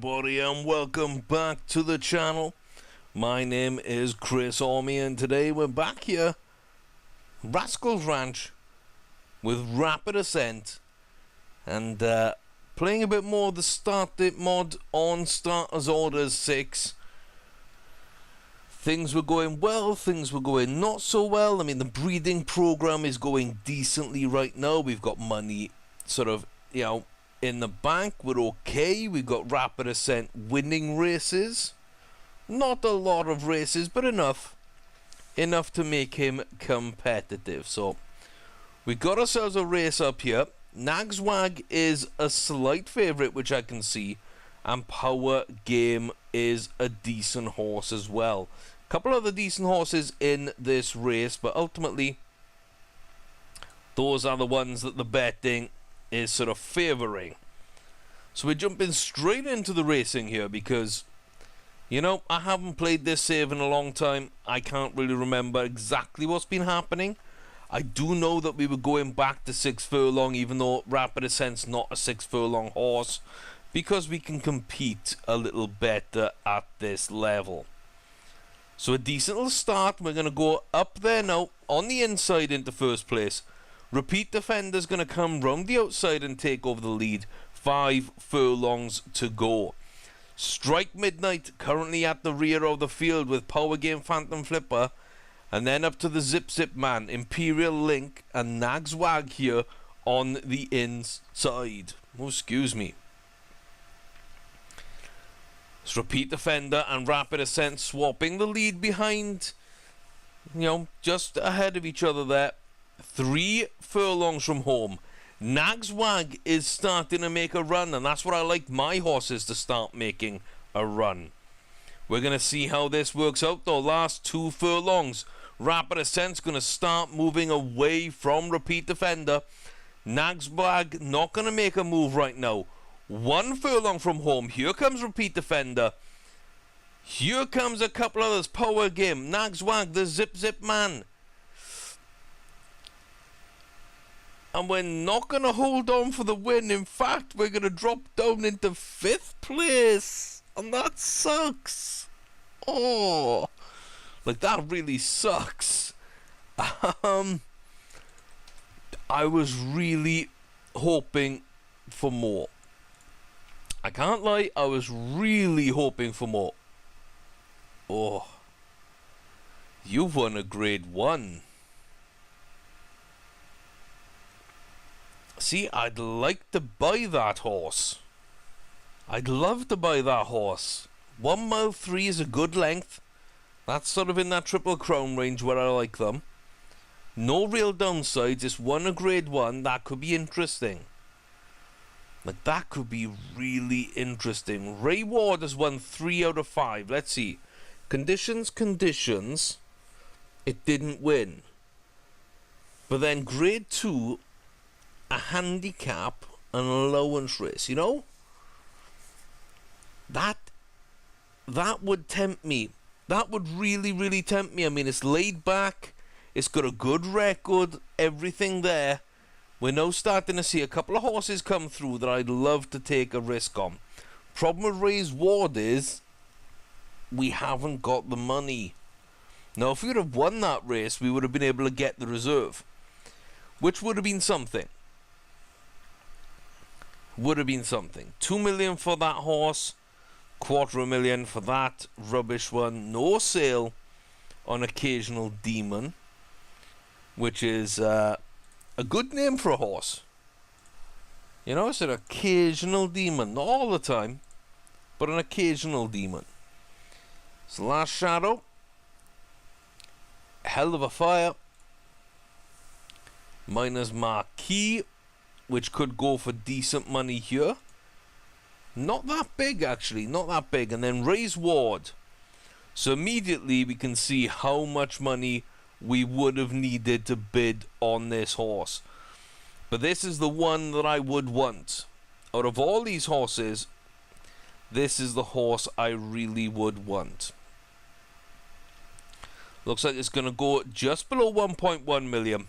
everybody, and welcome back to the channel. My name is Chris Ormy, and today we're back here, Rascal's Ranch, with Rapid Ascent, and playing a bit more of the Start Date mod on Starters Orders 6. Things were going well, things were going not so well. I mean, the breeding program is going decently right now. We've got money sort of, in the bank. We're okay. We've got Rapid Ascent winning races. Not a lot of races, but enough to make him competitive. So we got ourselves a race up here. Nagswag is a slight favourite, which I can see, and Power Game is a decent horse as well. A couple other decent horses in this race, but ultimately those are the ones that the betting is sort of favouring. So we're jumping straight into the racing here because, I haven't played this save in a long time. I can't really remember exactly what's been happening. I do know that we were going back to 6 furlong, even though Rapid Ascent's not a 6 furlong horse, because we can compete a little better at this level. So a decent little start. We're going to go up there now on the inside into first place. Repeat Defender's going to come round the outside and take over the lead. 5 furlongs to go. Strike Midnight currently at the rear of the field with Power Game Phantom Flipper. And then up to the Zip Zip Man, Imperial Link and Nagswag here on the inside. Oh, excuse me. It's Repeat Defender and Rapid Ascent swapping the lead behind, just ahead of each other there. 3 furlongs from home. Nagswag is starting to make a run, and that's what I like my horses to start making a run. We're going to see how this works out though. Last 2 furlongs. Rapid Ascent's going to start moving away from Repeat Defender. Nagswag not going to make a move right now. 1 furlong from home. Here comes Repeat Defender. Here comes a couple others. Power Game, Nagswag, the Zip Zip Man. And we're not going to hold on for the win. In fact, we're going to drop down into 5th place. And that sucks. Oh, like that really sucks. I was really hoping for more. I can't lie, I was really hoping for more. Oh, you've won a grade 1. See, I'd like to buy that horse. I'd love to buy that horse. 1 mile 3 is a good length. That's sort of in that Triple Crown range where I like them. No real downsides, just won a grade 1. That could be interesting. Like, that could be really interesting. Ray Ward has won 3 out of 5. Let's see. Conditions. It didn't win. But then grade 2, a handicap, an allowance race. That would tempt me. That would really, really tempt me. I mean, it's laid back. It's got a good record. Everything there. We're now starting to see a couple of horses come through that I'd love to take a risk on. Problem with Ray's Ward is we haven't got the money. Now, if we would have won that race, we would have been able to get the reserve, which would have been something. 2 million for that horse, 250,000 for that rubbish one. No sale on Occasional Demon, which is a good name for a horse. It's an Occasional Demon, not all the time, but an Occasional Demon. So Last Shadow, Hell of a Fire, Miner's Marquee, which could go for decent money here. Not that big, actually, not that big. And then Ray's Ward. So immediately we can see how much money we would have needed to bid on this horse. But this is the one that I would want. Out of all these horses, this is the horse I really would want. Looks like it's going to go just below 1.1 million.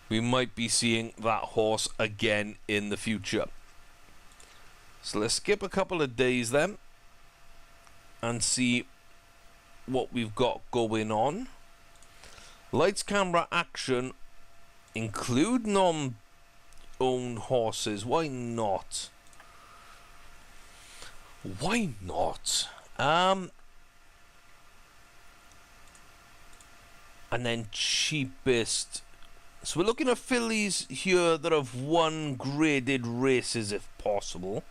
We might be seeing that horse again in the future. So let's skip a couple of days then and see what we've got going on. Lights, camera, action. Include non-owned horses. Why not? Why not? And then cheapest. So we're looking at fillies here that have won graded races if possible.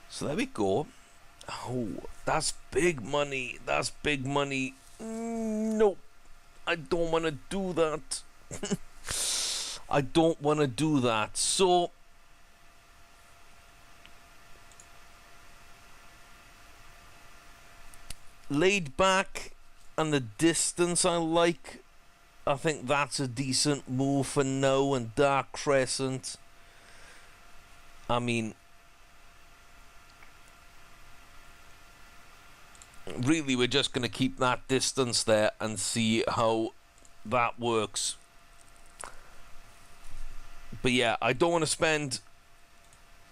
So there we go. Oh, that's big money. That's big money. Nope. I don't want to do that. I don't want to do that. So laid back and the distance I like. I think that's a decent move for now. And Dark Crescent, I mean, really we're just going to keep that distance there and see how that works. But yeah, I don't want to spend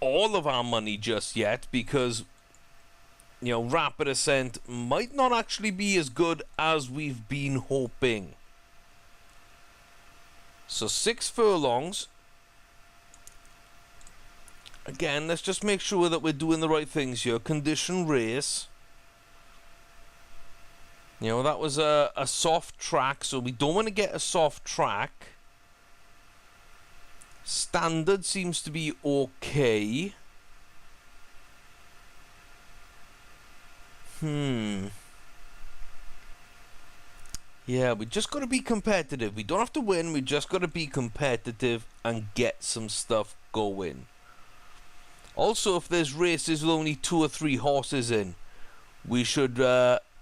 all of our money just yet, because, you know, Rapid Ascent might not actually be as good as we've been hoping. So 6 furlongs. Again, let's just make sure that we're doing the right things here. Condition race. You know, that was a soft track, so we don't want to get a soft track. Standard seems to be okay. Yeah, we just got to be competitive. We don't have to win. We just got to be competitive and get some stuff going. Also, if there's races with only 2 or 3 horses in, we should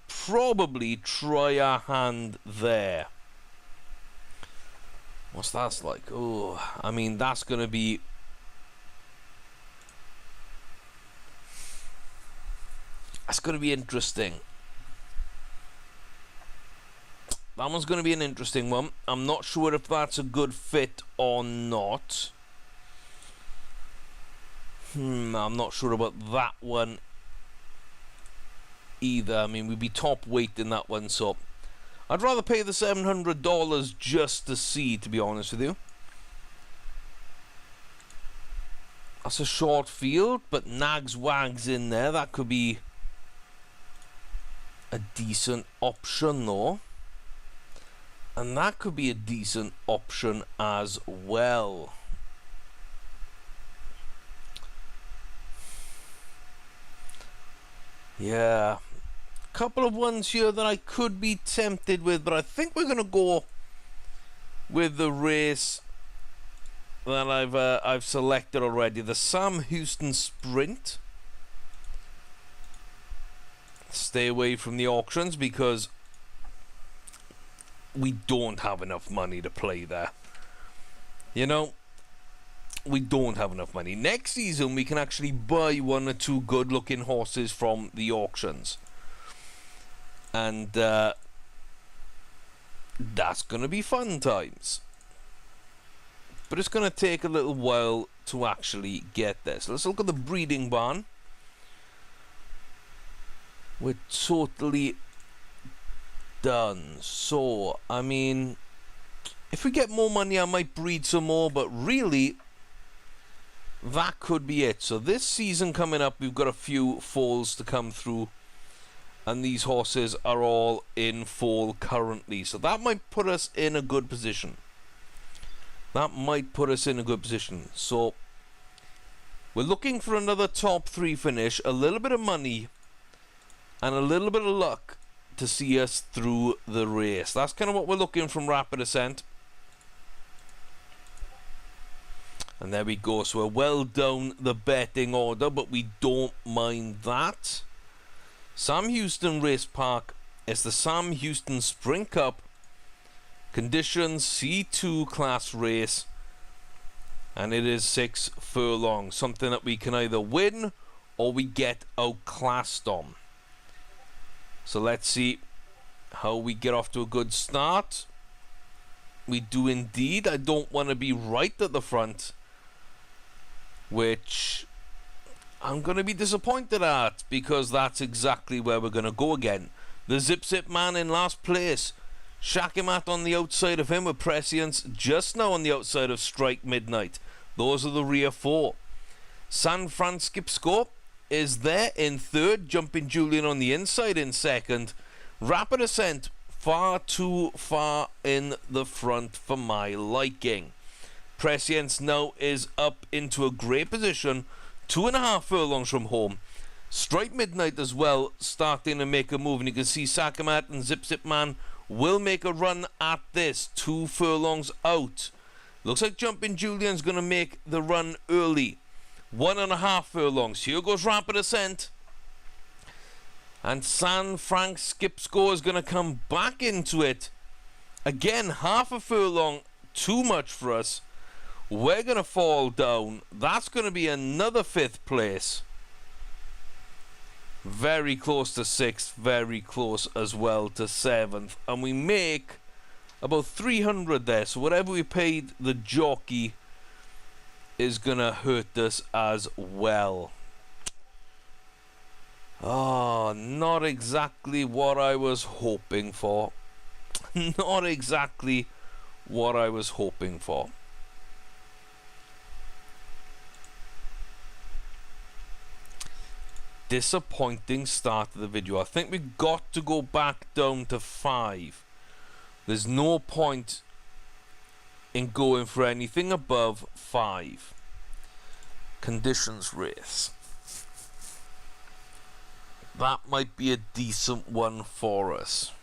probably try our hand there. What's that like? Oh, I mean, that's going to be... That's going to be interesting. That one's going to be an interesting one. I'm not sure if that's a good fit or not. I'm not sure about that one either. I mean, we'd be top weight in that one, so I'd rather pay the $700 just to see, to be honest with you. That's a short field, but Nags Wags in there. That could be a decent option, though. And that could be a decent option as well. Yeah. Couple of ones here that I could be tempted with, but I think we're going to go with the race that I've selected already. The Sam Houston Sprint. Stay away from the auctions because we don't have enough money to play there. You know, we don't have enough money. Next season, we can actually buy 1 or 2 good-looking horses from the auctions. And that's going to be fun times. But it's going to take a little while to actually get there. So let's look at the breeding barn. We're totally done. So, I mean, if we get more money, I might breed some more, but really, that could be it. So this season coming up, we've got a few foals to come through, and these horses are all in foal currently. So that might put us in a good position. That might put us in a good position. So we're looking for another top 3 finish, a little bit of money, and a little bit of luck to see us through the race. That's kind of what we're looking from Rapid Ascent. And there we go. So we're well down the betting order, but we don't mind that. Sam Houston Race Park is the Sam Houston Sprint Cup. Conditions C2 class race. And it is 6 furlongs. Something that we can either win or we get outclassed on. So let's see how we get off to a good start. We do indeed. I don't want to be right at the front, which I'm going to be disappointed at, because that's exactly where we're going to go again. The Zip Zip Man in last place. Shakimat on the outside of him, with Prescience just now on the outside of Strike Midnight. Those are the rear four. San Francisco is there in third, Jumping Julian on the inside in second. Rapid Ascent far too far in the front for my liking. Prescience now is up into a great position, 2.5 furlongs from home. Strike Midnight as well, starting to make a move, and you can see Sakamat and Zip Zip Man will make a run at this, 2 furlongs out. Looks like Jumping Julian's going to make the run early, 1.5 furlongs. Here goes Rapid Ascent, and San Francisco is going to come back into it again. 0.5 furlong too much for us. We're going to fall down. That's going to be another 5th place. Very close to 6th, very close as well to 7th. And we make about 300 there. So whatever we paid the jockey is going to hurt us as well. Oh, not exactly what I was hoping for. Not exactly what I was hoping for. Disappointing start to the video. I think we've got to go back down to 5. There's no point in going for anything above 5. Conditions race. That might be a decent one for us.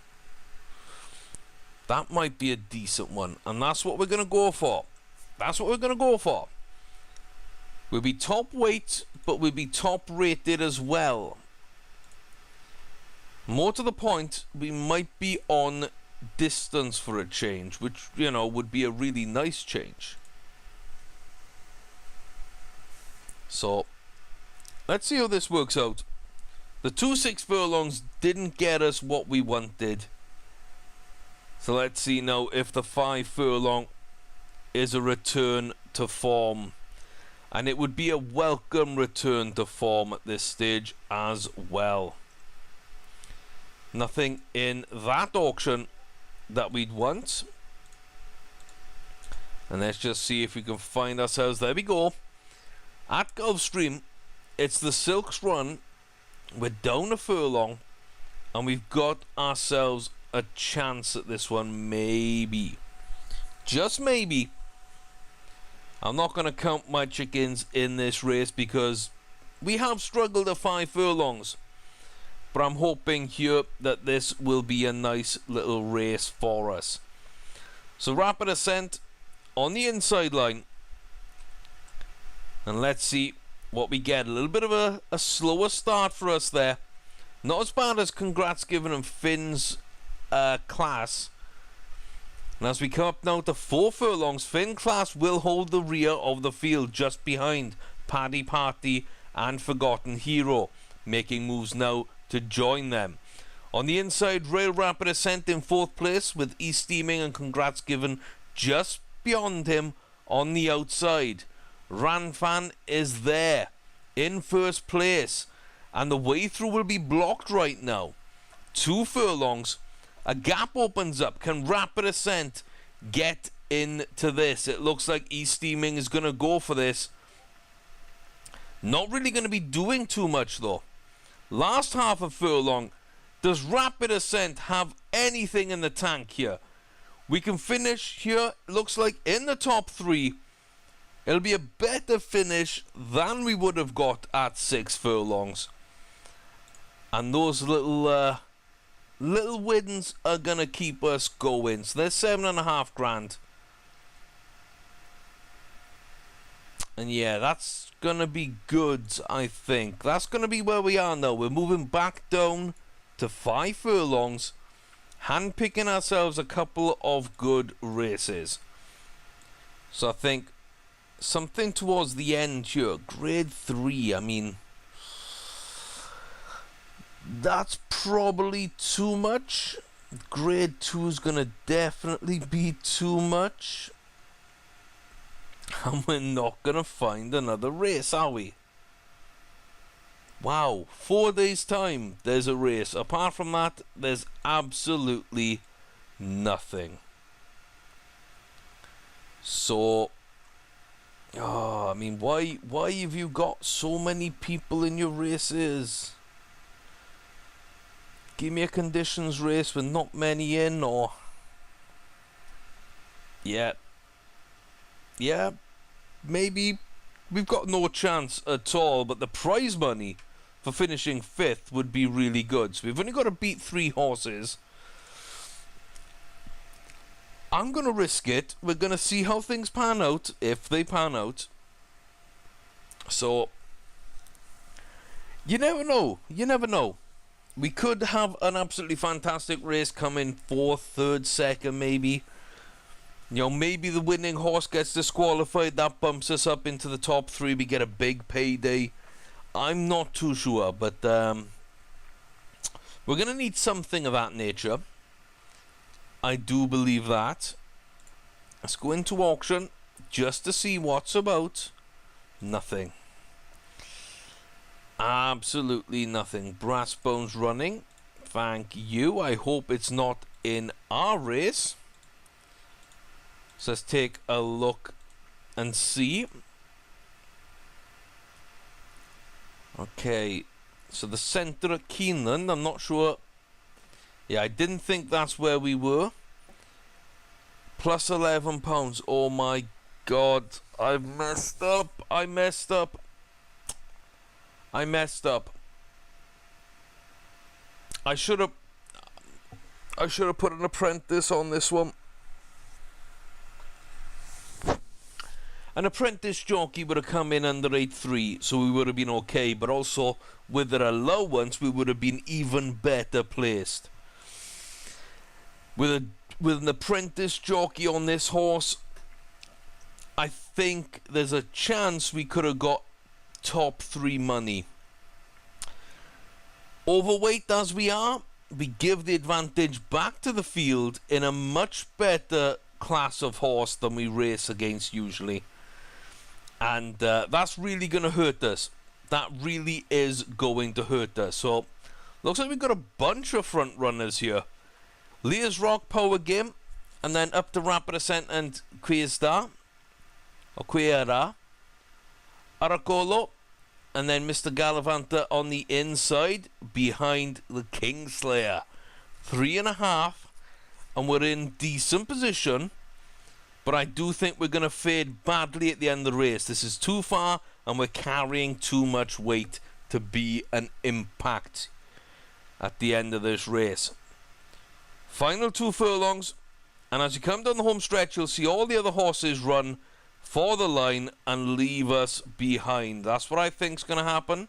That might be a decent one. And that's what we're going to go for. That's what we're going to go for. We'll be top weight, but we'll be top rated as well. More to the point, we might be on distance for a change, which, you know, would be a really nice change. So, let's see how this works out. The 2-6 furlongs didn't get us what we wanted. So let's see now if the 5 furlong is a return to form. And it would be a welcome return to form at this stage as well. Nothing in that auction that we'd want. And let's just see if we can find ourselves. There we go. At Gulfstream, it's the Silks run. We're down a furlong. And we've got ourselves a chance at this one. Maybe. Just maybe. I'm not going to count my chickens in this race because we have struggled at 5 furlongs. But I'm hoping here that this will be a nice little race for us. So Rapid Ascent on the inside line. And let's see what we get. A little bit of a slower start for us there. Not as bad as Congrats Given and Finn's class. And as we come up now to 4 furlongs, Finn Class will hold the rear of the field just behind Paddy Party and Forgotten Hero, making moves now to join them. On the inside, Rail Rapid Ascent in 4th place, with East Steaming and Congrats Given just beyond him on the outside. Ranfan is there in 1st place, and the way through will be blocked right now. 2 furlongs. A gap opens up. Can Rapid Ascent get into this? It looks like East Steaming is going to go for this. Not really going to be doing too much though. Last half of furlong. Does Rapid Ascent have anything in the tank here? We can finish here, looks like, in the top 3. It'll be a better finish than we would have got at 6 furlongs. And those little wins are gonna keep us going. So there's 7.5 grand. And yeah, that's gonna be good, I think. That's gonna be where we are now. We're moving back down to 5 furlongs, handpicking ourselves a couple of good races. So I think something towards the end here, grade 3, I mean, that's probably too much. Grade 2 is gonna definitely be too much. And we're not gonna find another race, are we? Wow, 4 days time there's a race. Apart from that, there's absolutely nothing. So, I mean, why have you got so many people in your races? Give me a conditions race with not many in, or yeah, maybe we've got no chance at all. But the prize money for finishing 5th would be really good. So we've only got to beat 3 horses. I'm going to risk it. We're going to see how things pan out, if they pan out. So, you never know. You never know. We could have an absolutely fantastic race come in 4th, 3rd, 2nd, maybe. You know, maybe the winning horse gets disqualified. That bumps us up into the top 3. We get a big payday. I'm not too sure, but we're going to need something of that nature. I do believe that. Let's go into auction just to see what's about. Nothing. Absolutely nothing. Brass Bones running. Thank you. I hope it's not in our race. So let's take a look and see. Okay, so the centre at Keeneland, I'm not sure. Yeah, I didn't think that's where we were. Plus £11. Oh my god, I've messed up. I messed up. I should have put an apprentice on this one. An apprentice jockey would have come in under 8-3, so we would have been okay, but also with their allowance we would have been even better placed. With an apprentice jockey on this horse, I think there's a chance we could have got top 3 money. Overweight as we are, we give the advantage back to the field in a much better class of horse than we race against usually. And that's really going to hurt us. That really is going to hurt us. So, looks like we've got a bunch of front runners here. Leah's Rock, Power Game, and then up to Rapid Ascent and Queerstar, or Queera, Aracolo, and then Mr. Gallivanter on the inside, behind the Kingslayer. 3.5, and we're in decent position. But I do think we're going to fade badly at the end of the race. This is too far, and we're carrying too much weight to be an impact at the end of this race. Final 2 furlongs, and as you come down the home stretch, you'll see all the other horses run for the line and leave us behind. That's what I think is going to happen.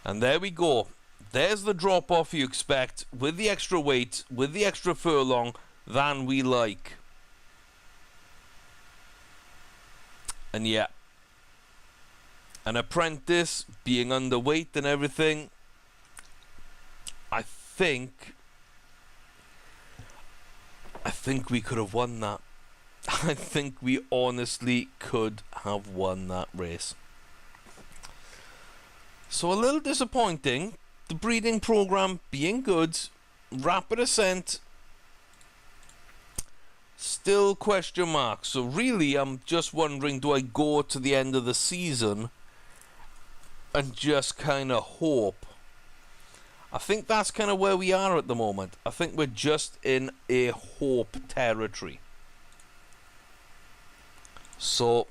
And there we go. There's the drop-off you expect, with the extra weight, with the extra furlong, than we like. And yeah, an apprentice being underweight and everything, I think we could have won that. I think we honestly could have won that race. So a little disappointing. The breeding program being good, Rapid Ascent still question marks. So really, I'm just wondering, do I go to the end of the season and just kind of hope? I think that's kind of where we are at the moment. I think we're just in a hope territory. So,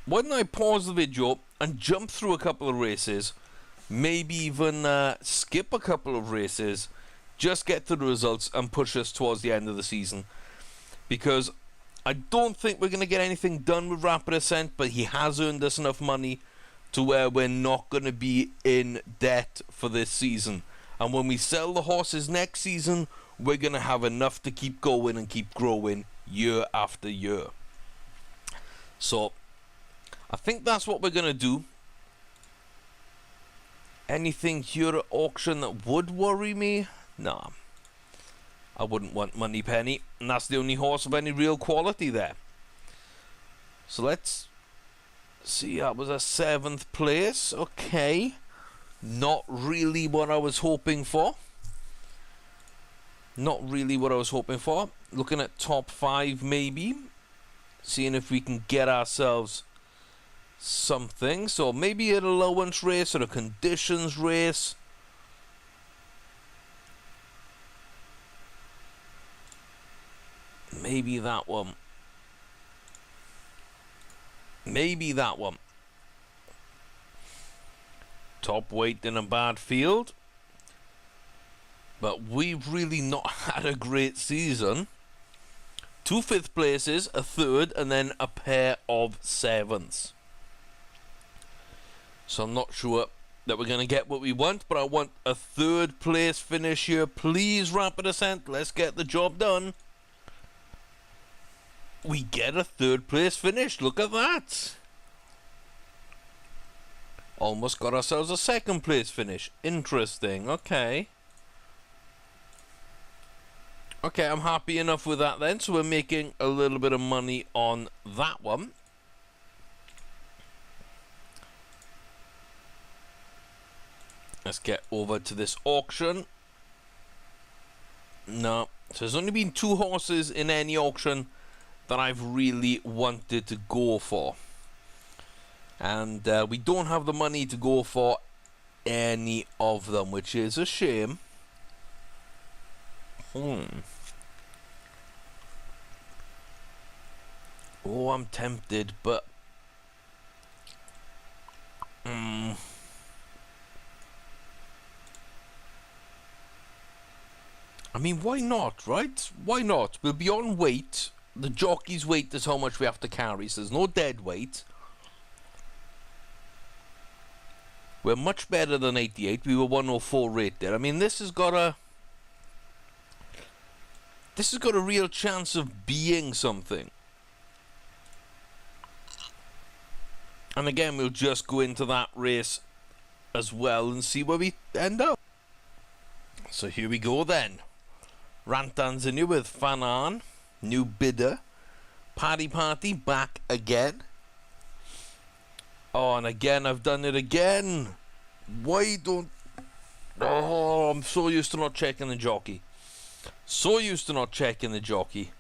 why don't I pause the video and jump through a couple of races, maybe even skip a couple of races, just get to the results and push us towards the end of the season. Because I don't think we're going to get anything done with Rapid Ascent, but he has earned us enough money to where we're not going to be in debt for this season. And when we sell the horses next season, we're going to have enough to keep going and keep growing year after year. So, I think that's what we're going to do. Anything here at auction that would worry me? Nah. I wouldn't want Money Penny, and that's the only horse of any real quality there. So let's See, that was a 7th place. Okay. Not really what I was hoping for. Not really what I was hoping for. Looking at top 5 maybe. Seeing if we can get ourselves something. So maybe an allowance race or a conditions race. Maybe that one. Maybe that one. Top weight in a bad field. But we've really not had a great season. 2 5th places, a 3rd, and then a pair of 7ths. So I'm not sure that we're going to get what we want, but I want a 3rd place finish here. Please, Rapid Ascent, let's get the job done. We get a 3rd place finish. Look at that. Almost got ourselves a 2nd place finish. Interesting. Okay. Okay, I'm happy enough with that then. So we're making a little bit of money on that one. Let's get over to this auction. No. So there's only been 2 horses in any auction that I've really wanted to go for. And we don't have the money to go for any of them, which is a shame. Oh, I'm tempted, but I mean, why not, right? Why not? We'll be on weight. The jockey's weight is how much we have to carry, so there's no dead weight. We're much better than 88. We were 104 rated. I mean, this has got a real chance of being something. And again, we'll just go into that race as well and see where we end up. So here we go then. Rantan's in here with Fanan, new bidder. Paddy Party back again. Oh, and again, I've done it again. Why don't... Oh, I'm so used to not checking the jockey. So used to not checking the jockey.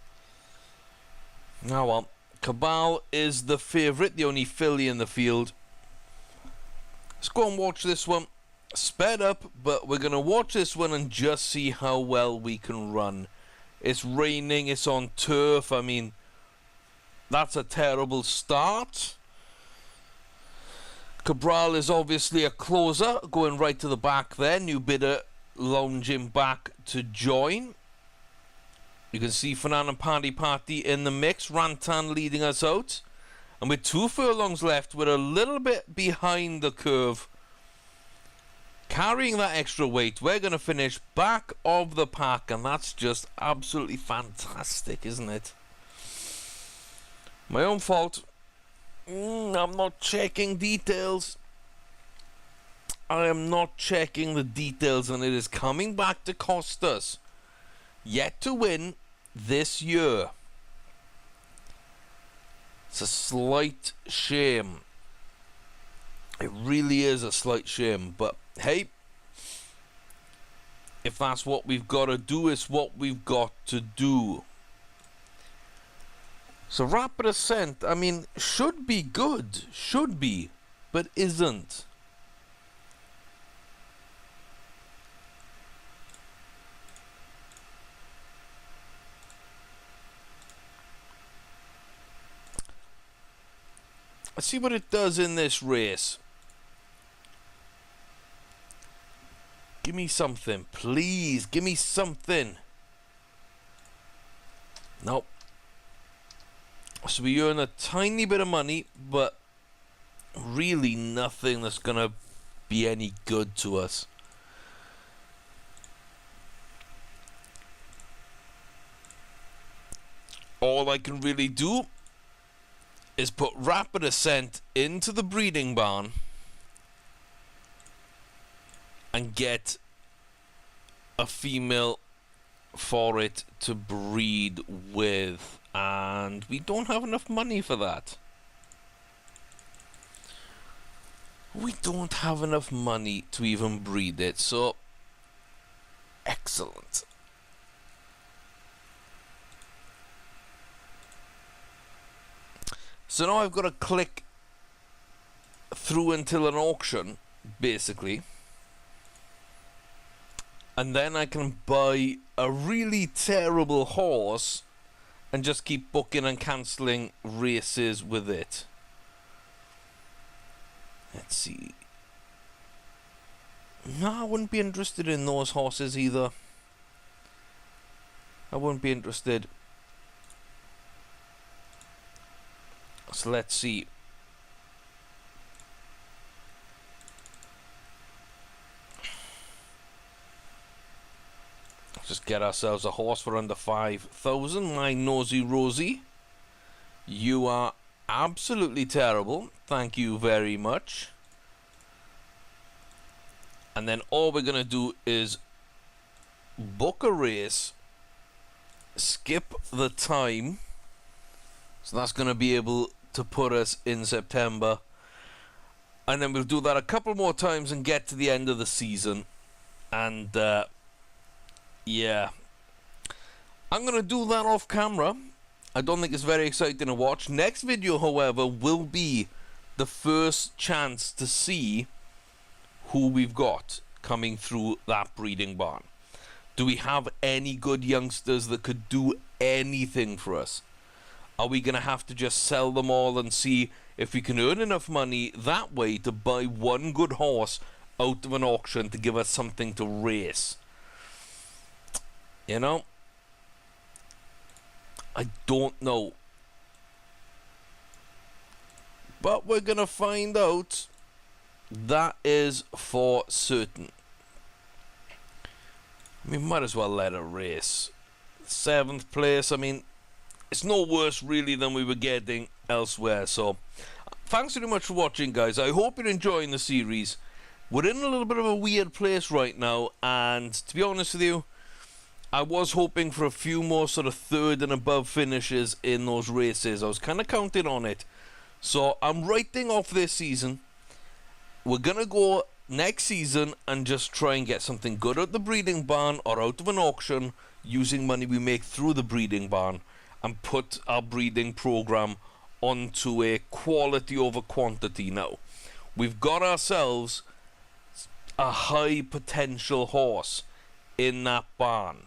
Now on. Cabal is the favourite, the only filly in the field. Let's go and watch this one. Sped up, but we're going to watch this one and just see how well we can run. It's raining, it's on turf. I mean, that's a terrible start. Cabral is obviously a closer, going right to the back there. New bidder lounging back to join. You can see Fanan and Paddy Party in the mix. Rantan leading us out. And with 2 furlongs left, we're a little bit behind the curve. Carrying that extra weight, we're going to finish back of the pack. And that's just absolutely fantastic, isn't it? My own fault. I'm not checking details. I am not checking the details, and it is coming back to cost us. Yet to win this year. It's a slight shame. It really is a slight shame, but hey, if that's what we've got to do, it's what we've got to do. So Rapid Ascent, I mean, should be good, should be, but isn't. Let's see what it does in this race. Give me something, please. Give me something. Nope. So we earn a tiny bit of money, but really nothing that's going to be any good to us. All I can really do is put Rapid Ascent into the breeding barn and get a female for it to breed with, and we don't have enough money for that. We don't have enough money to even breed it, so excellent. So now I've got to click through until an auction, basically. And then I can buy a really terrible horse and just keep booking and cancelling races with it. Let's see. No, I wouldn't be interested in those horses either. I wouldn't be interested. So let's see. Let's just get ourselves a horse for under 5,000. My nosy Rosie. You are absolutely terrible. Thank you very much. And then all we're going to do is book a race, skip the time. So that's going to be able to put us in September. And then we'll do that a couple more times and get to the end of the season. And, yeah. I'm going to do that off camera. I don't think it's very exciting to watch. Next video, however, will be the first chance to see who we've got coming through that breeding barn. Do we have any good youngsters that could do anything for us? Are we going to have to just sell them all and see if we can earn enough money that way to buy one good horse out of an auction to give us something to race? You know? I don't know. But we're going to find out. That is for certain. We might as well let her race. 7th place, I mean, it's no worse really than we were getting elsewhere. So, thanks very much for watching, guys. I hope you're enjoying the series. We're in a little bit of a weird place right now, and to be honest with you, I was hoping for a few more sort of 3rd and above finishes in those races. I was kind of counting on it. So, I'm writing off this season. We're going to go next season and just try and get something good out the breeding barn or out of an auction using money we make through the breeding barn and put our breeding program onto a quality over quantity now. We've got ourselves a high potential horse in that barn.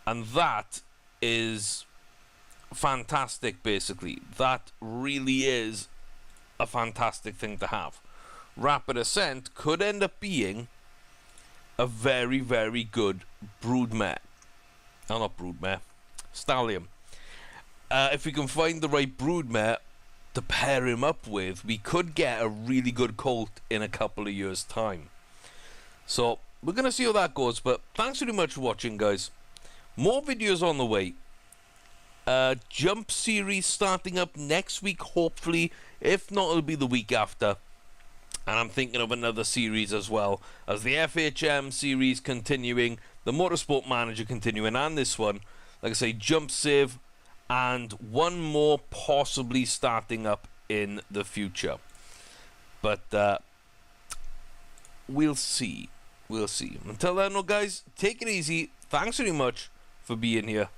And that is fantastic, basically. That really is a fantastic thing to have. Rapid Ascent could end up being a very, very good broodmare. Oh, not broodmare. Stallion. If we can find the right broodmare to pair him up with, we could get a really good colt in a couple of years' time. So, we're going to see how that goes, but thanks very much for watching, guys. More videos on the way. Jump series starting up next week, hopefully. If not, it'll be the week after. And I'm thinking of another series as well, as the FHM series continuing, the Motorsport Manager continuing, and this one, like I say, Jump Save, and one more possibly starting up in the future. But we'll see. We'll see. Until then, guys, take it easy. Thanks very much for being here,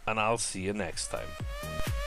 and I'll see you next time.